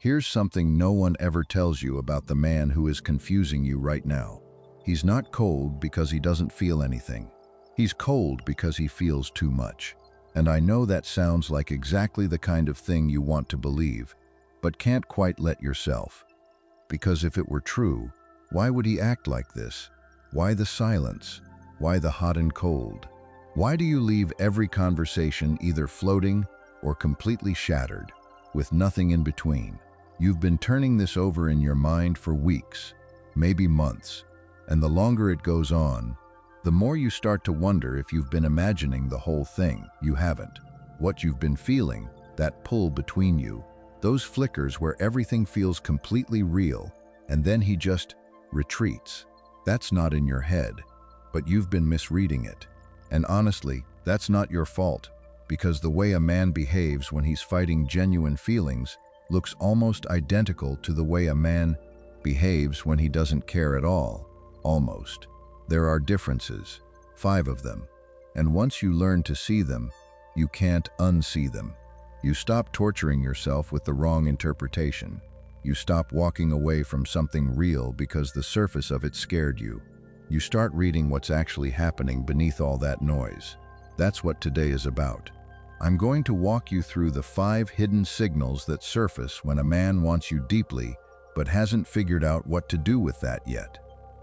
Here's something no one ever tells you about the man who is confusing you right now. He's not cold because he doesn't feel anything. He's cold because he feels too much. And I know that sounds like exactly the kind of thing you want to believe, but can't quite let yourself. Because if it were true, why would he act like this? Why the silence? Why the hot and cold? Why do you leave every conversation either floating or completely shattered, with nothing in between? You've been turning this over in your mind for weeks, maybe months, and the longer it goes on, the more you start to wonder if you've been imagining the whole thing. You haven't. What you've been feeling, that pull between you, those flickers where everything feels completely real, and then he just retreats. That's not in your head, but you've been misreading it. And honestly, that's not your fault, because the way a man behaves when he's fighting genuine feelings looks almost identical to the way a man behaves when he doesn't care at all. Almost. There are differences, 5 of them, and once you learn to see them, you can't unsee them. You stop torturing yourself with the wrong interpretation. You stop walking away from something real because the surface of it scared you. You start reading what's actually happening beneath all that noise. That's what today is about. I'm going to walk you through the 5 hidden signals that surface when a man wants you deeply but hasn't figured out what to do with that yet.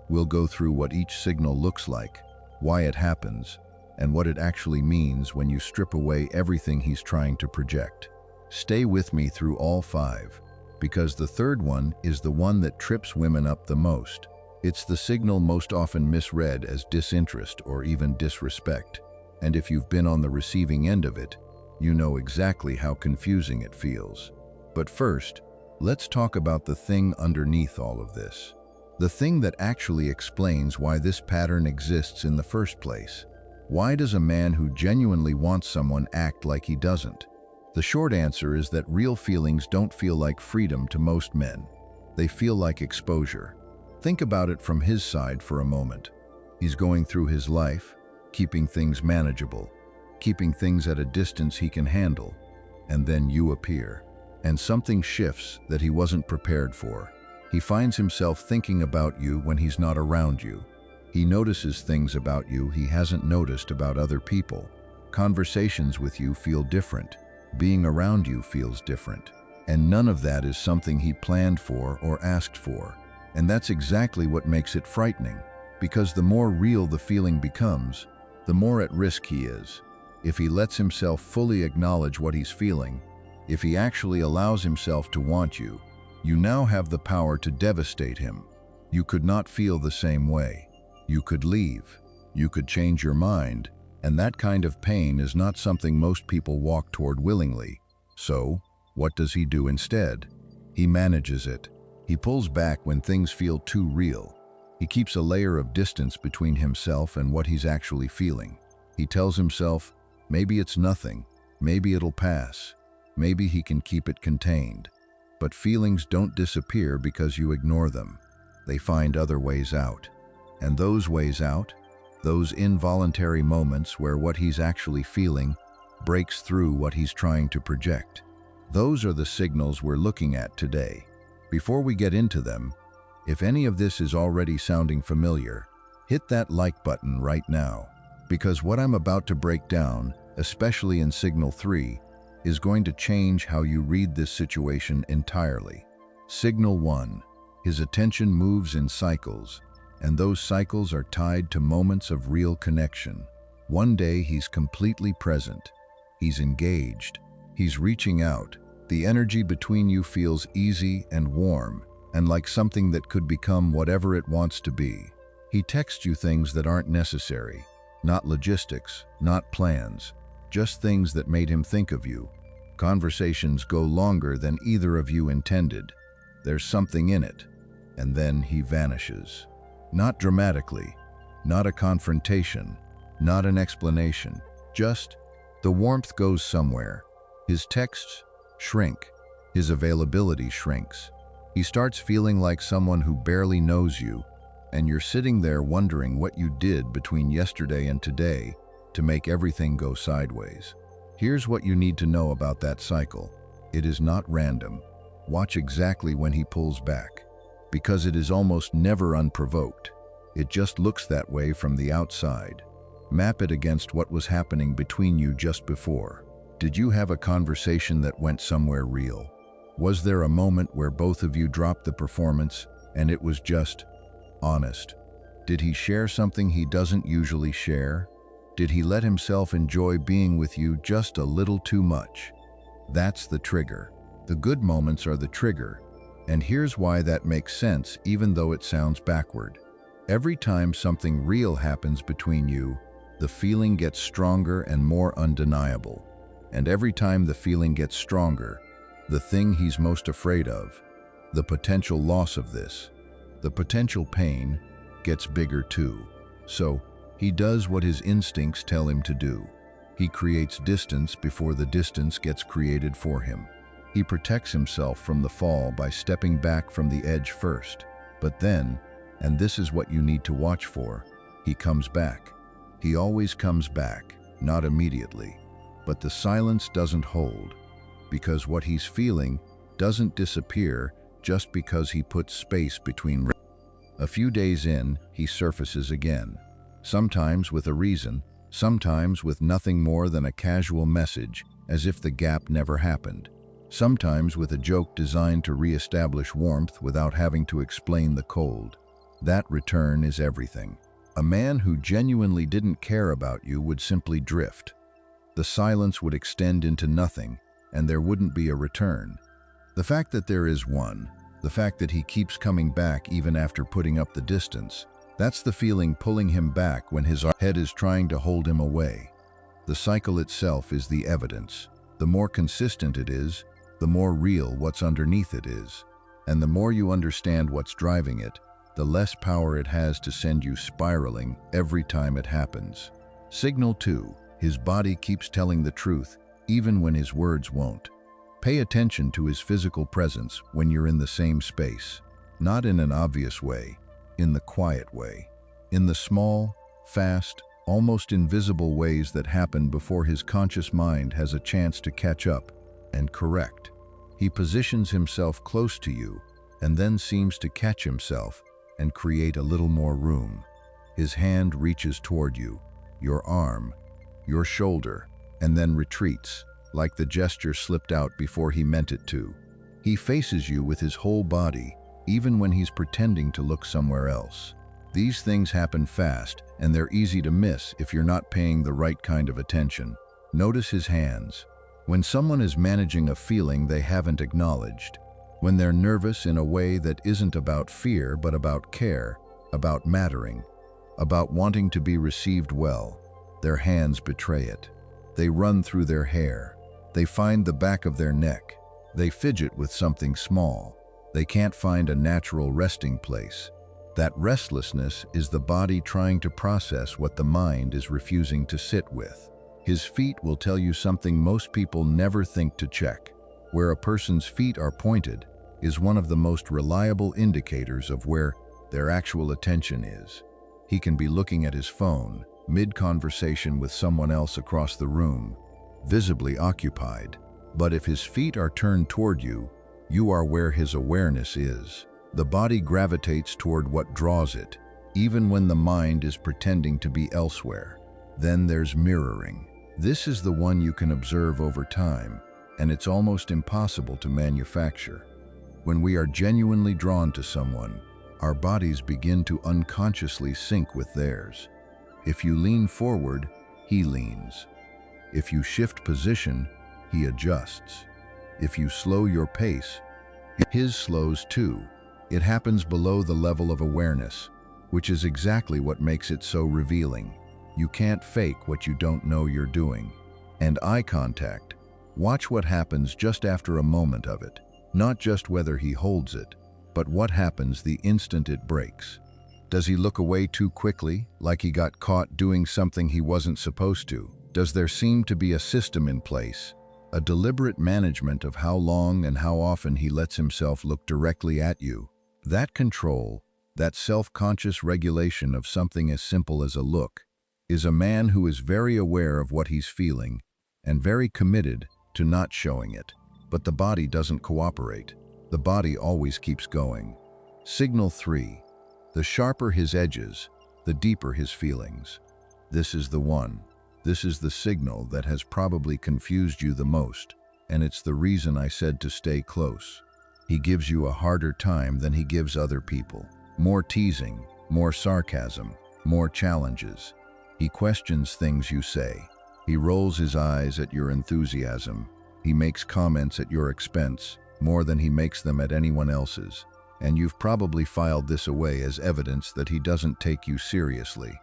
We'll go through what each signal looks like, why it happens, and what it actually means when you strip away everything he's trying to project. Stay with me through all 5, because the third one is the one that trips women up the most. It's the signal most often misread as disinterest or even disrespect, and if you've been on the receiving end of it, you know exactly how confusing it feels. But first, let's talk about the thing underneath all of this. The thing that actually explains why this pattern exists in the first place. Why does a man who genuinely wants someone act like he doesn't? The short answer is that real feelings don't feel like freedom to most men. They feel like exposure. Think about it from his side for a moment. He's going through his life, keeping things manageable, keeping things at a distance he can handle, and then you appear. And something shifts that he wasn't prepared for. He finds himself thinking about you when he's not around you. He notices things about you he hasn't noticed about other people. Conversations with you feel different. Being around you feels different. And none of that is something he planned for or asked for. And that's exactly what makes it frightening, because the more real the feeling becomes, the more at risk he is. If he lets himself fully acknowledge what he's feeling, if he actually allows himself to want you, you now have the power to devastate him. You could not feel the same way. You could leave. You could change your mind. And that kind of pain is not something most people walk toward willingly. So, what does he do instead? He manages it. He pulls back when things feel too real. He keeps a layer of distance between himself and what he's actually feeling. He tells himself, maybe it's nothing. Maybe it'll pass. Maybe he can keep it contained. But feelings don't disappear because you ignore them. They find other ways out. And those ways out, those involuntary moments where what he's actually feeling breaks through what he's trying to project. Those are the signals we're looking at today. Before we get into them, if any of this is already sounding familiar, hit that like button right now, because what I'm about to break down, especially in Signal 3, is going to change how you read this situation entirely. Signal 1. His attention moves in cycles, and those cycles are tied to moments of real connection. One day he's completely present. He's engaged. He's reaching out. The energy between you feels easy and warm, and like something that could become whatever it wants to be. He texts you things that aren't necessary, not logistics, not plans, just things that made him think of you. Conversations go longer than either of you intended. There's something in it, and then he vanishes. Not dramatically, not a confrontation, not an explanation, just the warmth goes somewhere. His texts shrink, his availability shrinks. He starts feeling like someone who barely knows you, and you're sitting there wondering what you did between yesterday and today to make everything go sideways. Here's what you need to know about that cycle. It is not random. Watch exactly when he pulls back, because it is almost never unprovoked. It just looks that way from the outside. Map it against what was happening between you just before. Did you have a conversation that went somewhere real? Was there a moment where both of you dropped the performance and it was just honest? Did he share something he doesn't usually share? Did he let himself enjoy being with you just a little too much? That's the trigger. The good moments are the trigger. And here's why that makes sense, even though it sounds backward. Every time something real happens between you, the feeling gets stronger and more undeniable. And every time the feeling gets stronger, the thing he's most afraid of, the potential loss of this, the potential pain, gets bigger too. So, he does what his instincts tell him to do. He creates distance before the distance gets created for him. He protects himself from the fall by stepping back from the edge first. But then, and this is what you need to watch for, he comes back. He always comes back, not immediately. But the silence doesn't hold, because what he's feeling doesn't disappear just because he puts space between. A few days in, he surfaces again. Sometimes with a reason, sometimes with nothing more than a casual message, as if the gap never happened. Sometimes with a joke designed to re-establish warmth without having to explain the cold. That return is everything. A man who genuinely didn't care about you would simply drift. The silence would extend into nothing, and there wouldn't be a return. The fact that there is one, the fact that he keeps coming back even after putting up the distance, that's the feeling pulling him back when his head is trying to hold him away. The cycle itself is the evidence. The more consistent it is, the more real what's underneath it is. And the more you understand what's driving it, the less power it has to send you spiraling every time it happens. Signal 2. His body keeps telling the truth, even when his words won't. Pay attention to his physical presence when you're in the same space. Not in an obvious way, in the quiet way. In the small, fast, almost invisible ways that happen before his conscious mind has a chance to catch up and correct. He positions himself close to you and then seems to catch himself and create a little more room. His hand reaches toward you, your arm, your shoulder, and then retreats, like the gesture slipped out before he meant it to. He faces you with his whole body, even when he's pretending to look somewhere else. These things happen fast, and they're easy to miss if you're not paying the right kind of attention. Notice his hands. When someone is managing a feeling they haven't acknowledged, when they're nervous in a way that isn't about fear but about care, about mattering, about wanting to be received well, their hands betray it. They run through their hair. They find the back of their neck. They fidget with something small. They can't find a natural resting place. That restlessness is the body trying to process what the mind is refusing to sit with. His feet will tell you something most people never think to check. Where a person's feet are pointed is one of the most reliable indicators of where their actual attention is. He can be looking at his phone, mid-conversation with someone else across the room, visibly occupied. But if his feet are turned toward you, you are where his awareness is. The body gravitates toward what draws it, even when the mind is pretending to be elsewhere. Then there's mirroring. This is the one you can observe over time, and it's almost impossible to manufacture. When we are genuinely drawn to someone, our bodies begin to unconsciously sync with theirs. If you lean forward, he leans. If you shift position, he adjusts. If you slow your pace, his slows too. It happens below the level of awareness, which is exactly what makes it so revealing. You can't fake what you don't know you're doing. And eye contact. Watch what happens just after a moment of it. Not just whether he holds it, but what happens the instant it breaks. Does he look away too quickly, like he got caught doing something he wasn't supposed to? Does there seem to be a system in place, a deliberate management of how long and how often he lets himself look directly at you? That control, that self-conscious regulation of something as simple as a look, is a man who is very aware of what he's feeling and very committed to not showing it. But the body doesn't cooperate. The body always keeps going. Signal 3. The sharper his edges, the deeper his feelings. This is the one. This is the signal that has probably confused you the most, and it's the reason I said to stay close. He gives you a harder time than he gives other people. More teasing, more sarcasm, more challenges. He questions things you say. He rolls his eyes at your enthusiasm. He makes comments at your expense, more than he makes them at anyone else's. And you've probably filed this away as evidence that he doesn't take you seriously,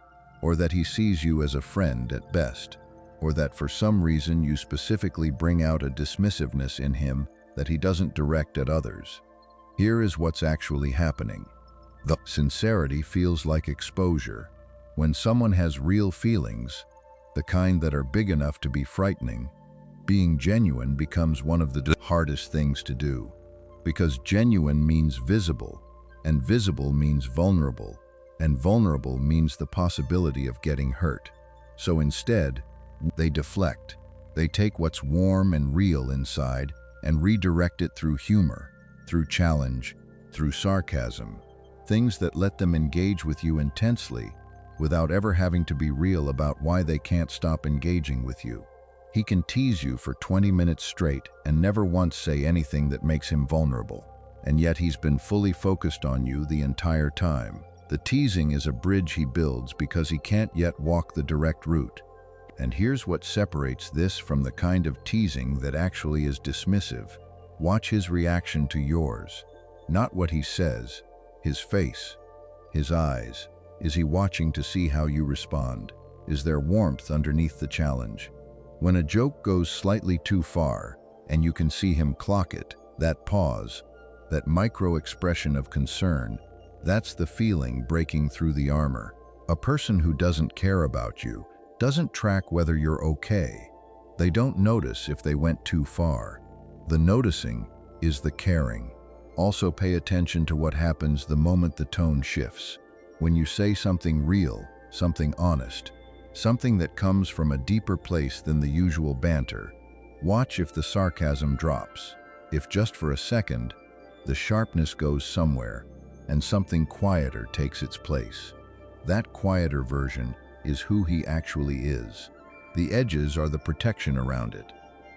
or that he sees you as a friend at best, or that for some reason you specifically bring out a dismissiveness in him that he doesn't direct at others. Here is what's actually happening. The sincerity feels like exposure. When someone has real feelings, the kind that are big enough to be frightening, being genuine becomes one of the hardest things to do. Because genuine means visible, and visible means vulnerable, and vulnerable means the possibility of getting hurt. So instead, they deflect. They take what's warm and real inside and redirect it through humor, through challenge, through sarcasm, things that let them engage with you intensely without ever having to be real about why they can't stop engaging with you. He can tease you for 20 minutes straight and never once say anything that makes him vulnerable, and yet he's been fully focused on you the entire time. The teasing is a bridge he builds because he can't yet walk the direct route. And here's what separates this from the kind of teasing that actually is dismissive. Watch his reaction to yours. Not what he says, his face, his eyes. Is he watching to see how you respond? Is there warmth underneath the challenge? When a joke goes slightly too far, and you can see him clock it, that pause, that micro-expression of concern, that's the feeling breaking through the armor. A person who doesn't care about you doesn't track whether you're okay. They don't notice if they went too far. The noticing is the caring. Also pay attention to what happens the moment the tone shifts. When you say something real, something honest, something that comes from a deeper place than the usual banter, watch if the sarcasm drops. If just for a second, the sharpness goes somewhere, and something quieter takes its place. That quieter version is who he actually is. The edges are the protection around it.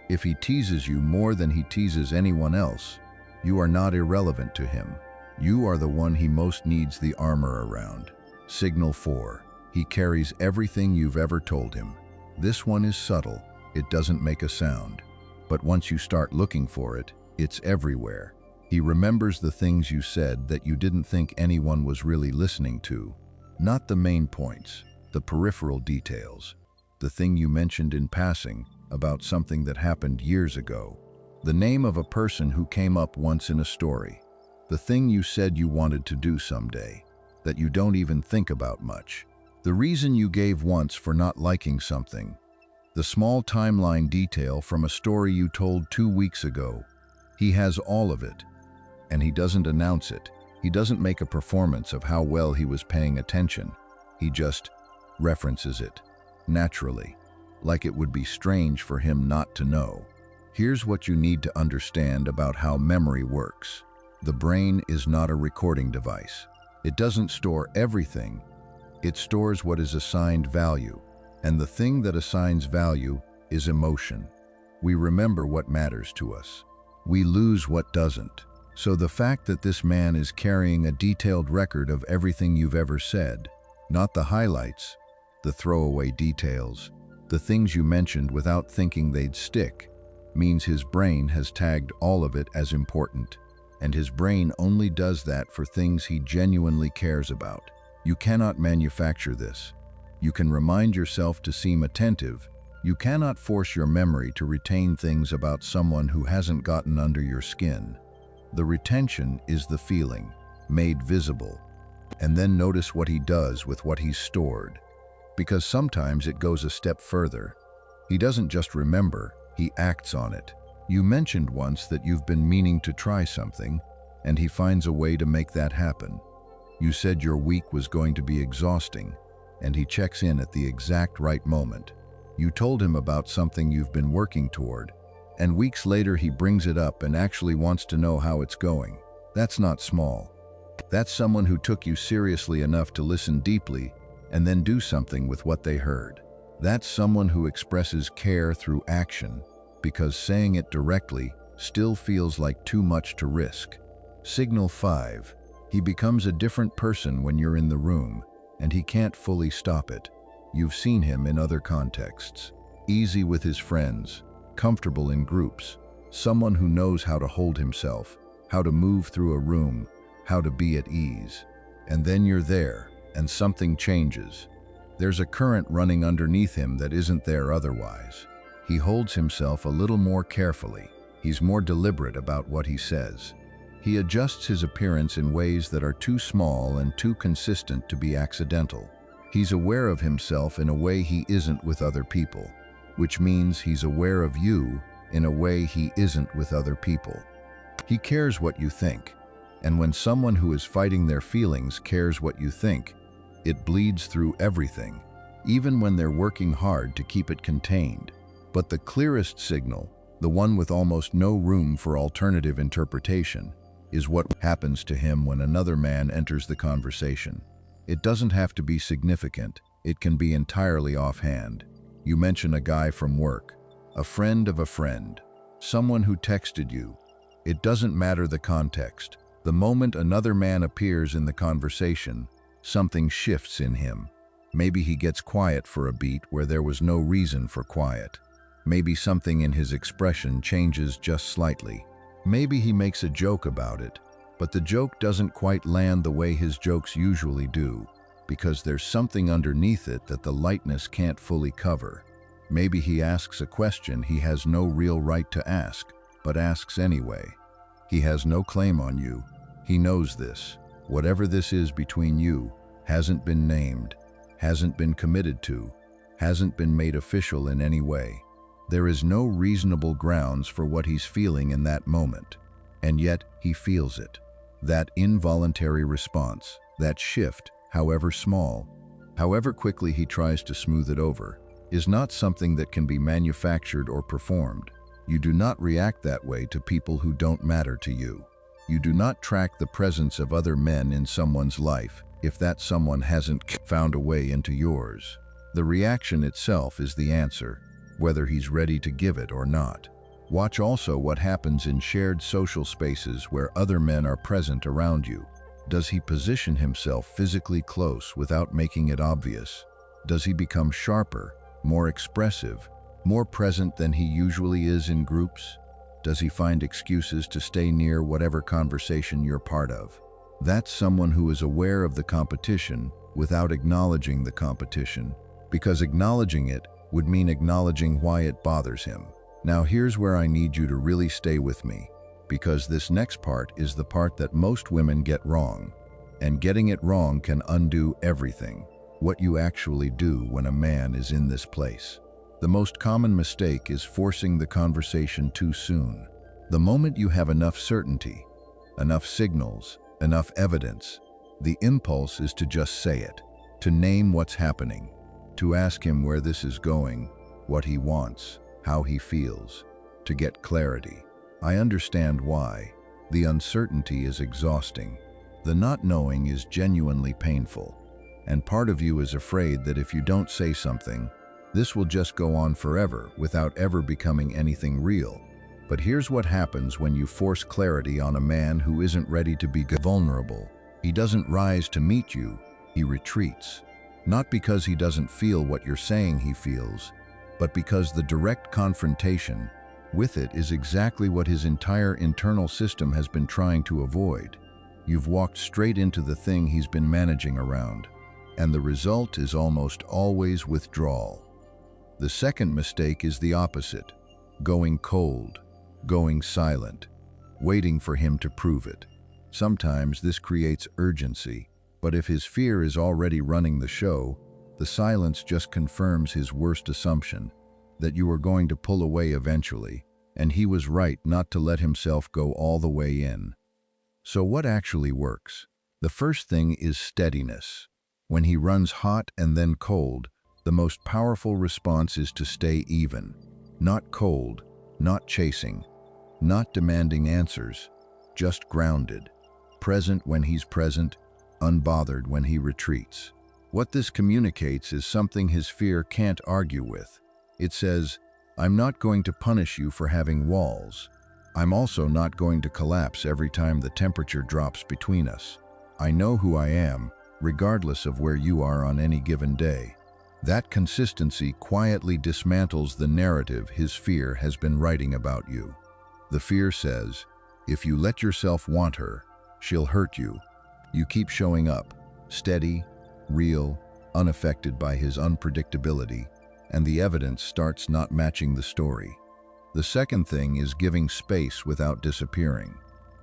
If he teases you more than he teases anyone else, you are not irrelevant to him. You are the one he most needs the armor around. Signal 4. He carries everything you've ever told him. This one is subtle. It doesn't make a sound. But once you start looking for it, it's everywhere. He remembers the things you said that you didn't think anyone was really listening to. Not the main points, the peripheral details. The thing you mentioned in passing about something that happened years ago. The name of a person who came up once in a story. The thing you said you wanted to do someday, that you don't even think about much. The reason you gave once for not liking something. The small timeline detail from a story you told 2 weeks ago. He has all of it, and he doesn't announce it. He doesn't make a performance of how well he was paying attention. He just references it, naturally, like it would be strange for him not to know. Here's what you need to understand about how memory works. The brain is not a recording device. It doesn't store everything. It stores what is assigned value, and the thing that assigns value is emotion. We remember what matters to us. We lose what doesn't. So the fact that this man is carrying a detailed record of everything you've ever said, not the highlights, the throwaway details, the things you mentioned without thinking they'd stick, means his brain has tagged all of it as important. And his brain only does that for things he genuinely cares about. You cannot manufacture this. You can remind yourself to seem attentive. You cannot force your memory to retain things about someone who hasn't gotten under your skin. The retention is the feeling, made visible. And then notice what he does with what he's stored. Because sometimes it goes a step further. He doesn't just remember, he acts on it. You mentioned once that you've been meaning to try something, and he finds a way to make that happen. You said your week was going to be exhausting, and he checks in at the exact right moment. You told him about something you've been working toward, And weeks later he brings it up and actually wants to know how it's going. That's not small. That's someone who took you seriously enough to listen deeply and then do something with what they heard. That's someone who expresses care through action, because saying it directly still feels like too much to risk. Signal 5. He becomes a different person when you're in the room, and he can't fully stop it. You've seen him in other contexts. Easy with his friends, comfortable in groups, someone who knows how to hold himself, how to move through a room, how to be at ease. And then you're there, and something changes. There's a current running underneath him that isn't there otherwise. He holds himself a little more carefully. He's more deliberate about what he says. He adjusts his appearance in ways that are too small and too consistent to be accidental. He's aware of himself in a way he isn't with other people, which means he's aware of you in a way he isn't with other people. He cares what you think, and when someone who is fighting their feelings cares what you think, it bleeds through everything, even when they're working hard to keep it contained. But the clearest signal, the one with almost no room for alternative interpretation, is what happens to him when another man enters the conversation. It doesn't have to be significant. It can be entirely offhand. You mention a guy from work, a friend of a friend, someone who texted you. It doesn't matter the context. The moment another man appears in the conversation, something shifts in him. Maybe he gets quiet for a beat where there was no reason for quiet. Maybe something in his expression changes just slightly. Maybe he makes a joke about it, but the joke doesn't quite land the way his jokes usually do, because there's something underneath it that the lightness can't fully cover. Maybe he asks a question he has no real right to ask, but asks anyway. He has no claim on you. He knows this. Whatever this is between you hasn't been named, hasn't been committed to, hasn't been made official in any way. There is no reasonable grounds for what he's feeling in that moment, and yet he feels it. That involuntary response, that shift, however small, however quickly he tries to smooth it over, is not something that can be manufactured or performed. You do not react that way to people who don't matter to you. You do not track the presence of other men in someone's life if that someone hasn't found a way into yours. The reaction itself is the answer, whether he's ready to give it or not. Watch also what happens in shared social spaces where other men are present around you. Does he position himself physically close without making it obvious? Does he become sharper, more expressive, more present than he usually is in groups? Does he find excuses to stay near whatever conversation you're part of? That's someone who is aware of the competition without acknowledging the competition, because acknowledging it would mean acknowledging why it bothers him. Now here's where I need you to really stay with me, because this next part is the part that most women get wrong, and getting it wrong can undo everything. What you actually do when a man is in this place. The most common mistake is forcing the conversation too soon. The moment you have enough certainty, enough signals, enough evidence, the impulse is to just say it, to name what's happening, to ask him where this is going, what he wants, how he feels, to get clarity. I understand why. The uncertainty is exhausting. The not knowing is genuinely painful. And part of you is afraid that if you don't say something, this will just go on forever without ever becoming anything real. But here's what happens when you force clarity on a man who isn't ready to be vulnerable. He doesn't rise to meet you, he retreats. Not because he doesn't feel what you're saying he feels, but because the direct confrontation with it is exactly what his entire internal system has been trying to avoid. You've walked straight into the thing he's been managing around, and the result is almost always withdrawal. The second mistake is the opposite, going cold, going silent, waiting for him to prove it. Sometimes this creates urgency, but if his fear is already running the show, the silence just confirms his worst assumption, that you are going to pull away eventually, and he was right not to let himself go all the way in. So what actually works? The first thing is steadiness. When he runs hot and then cold, the most powerful response is to stay even. Not cold, not chasing, not demanding answers, just grounded, present when he's present, unbothered when he retreats. What this communicates is something his fear can't argue with. It says, I'm not going to punish you for having walls. I'm also not going to collapse every time the temperature drops between us. I know who I am, regardless of where you are on any given day. That consistency quietly dismantles the narrative his fear has been writing about you. The fear says, if you let yourself want her, she'll hurt you. You keep showing up, steady, real, unaffected by his unpredictability, and the evidence starts not matching the story. The second thing is giving space without disappearing.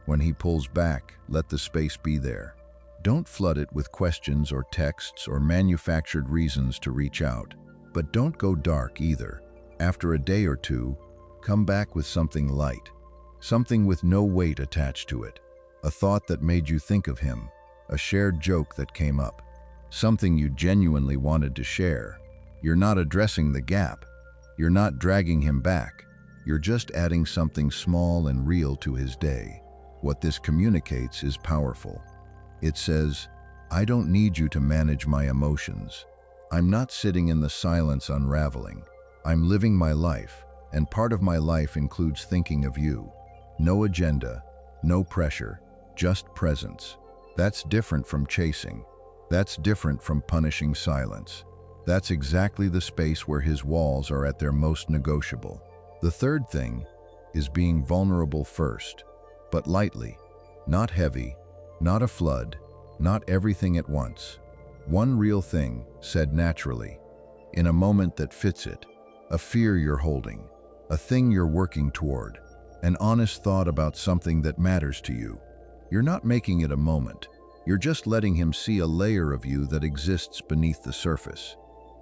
When he pulls back, let the space be there. Don't flood it with questions or texts or manufactured reasons to reach out. But don't go dark either. After a day or two, come back with something light. Something with no weight attached to it. A thought that made you think of him. A shared joke that came up. Something you genuinely wanted to share. You're not addressing the gap. You're not dragging him back. You're just adding something small and real to his day. What this communicates is powerful. It says, I don't need you to manage my emotions. I'm not sitting in the silence unraveling. I'm living my life, and part of my life includes thinking of you. No agenda, no pressure, just presence. That's different from chasing. That's different from punishing silence. That's exactly the space where his walls are at their most negotiable. The third thing is being vulnerable first, but lightly, not heavy, not a flood, not everything at once. One real thing, said naturally, in a moment that fits it, a fear you're holding, a thing you're working toward, an honest thought about something that matters to you. You're not making it a moment. You're just letting him see a layer of you that exists beneath the surface.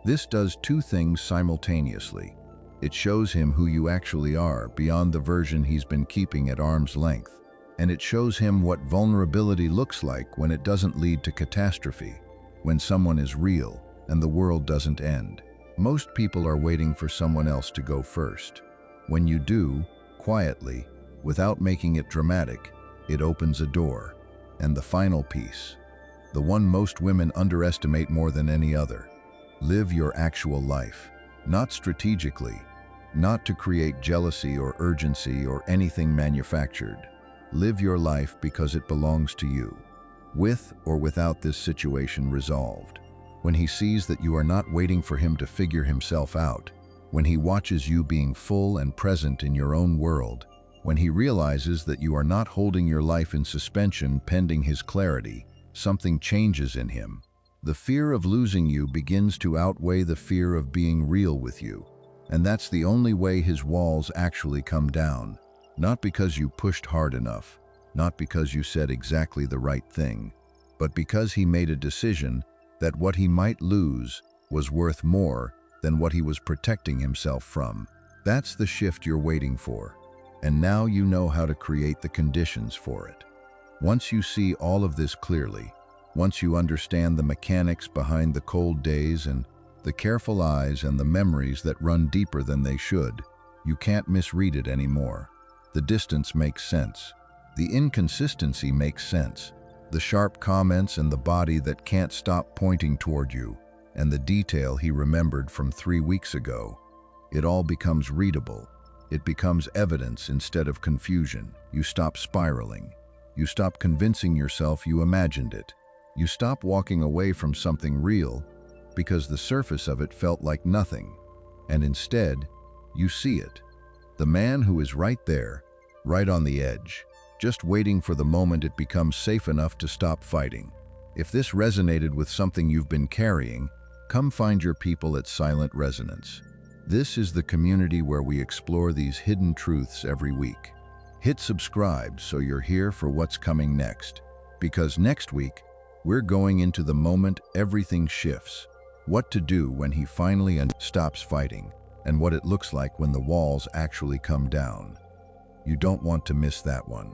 This does two things simultaneously. It shows him who you actually are beyond the version he's been keeping at arm's length. And it shows him what vulnerability looks like when it doesn't lead to catastrophe, when someone is real and the world doesn't end. Most people are waiting for someone else to go first. When you do, quietly, without making it dramatic, it opens a door. And the final piece, the one most women underestimate more than any other. Live your actual life, not strategically, not to create jealousy or urgency or anything manufactured. Live your life because it belongs to you, with or without this situation resolved. When he sees that you are not waiting for him to figure himself out, when he watches you being full and present in your own world, when he realizes that you are not holding your life in suspension pending his clarity, something changes in him. The fear of losing you begins to outweigh the fear of being real with you. And that's the only way his walls actually come down. Not because you pushed hard enough, not because you said exactly the right thing, but because he made a decision that what he might lose was worth more than what he was protecting himself from. That's the shift you're waiting for. And now you know how to create the conditions for it. Once you see all of this clearly, once you understand the mechanics behind the cold days and the careful eyes and the memories that run deeper than they should, you can't misread it anymore. The distance makes sense. The inconsistency makes sense. The sharp comments and the body that can't stop pointing toward you, and the detail he remembered from 3 weeks ago. It all becomes readable. It becomes evidence instead of confusion. You stop spiraling. You stop convincing yourself you imagined it. You stop walking away from something real because the surface of it felt like nothing. And instead, you see it. The man who is right there, right on the edge, just waiting for the moment it becomes safe enough to stop fighting. If this resonated with something you've been carrying, come find your people at Silent Resonance. This is the community where we explore these hidden truths every week. Hit subscribe so you're here for what's coming next. Because next week, we're going into the moment everything shifts. What to do when he finally stops fighting, and what it looks like when the walls actually come down. You don't want to miss that one.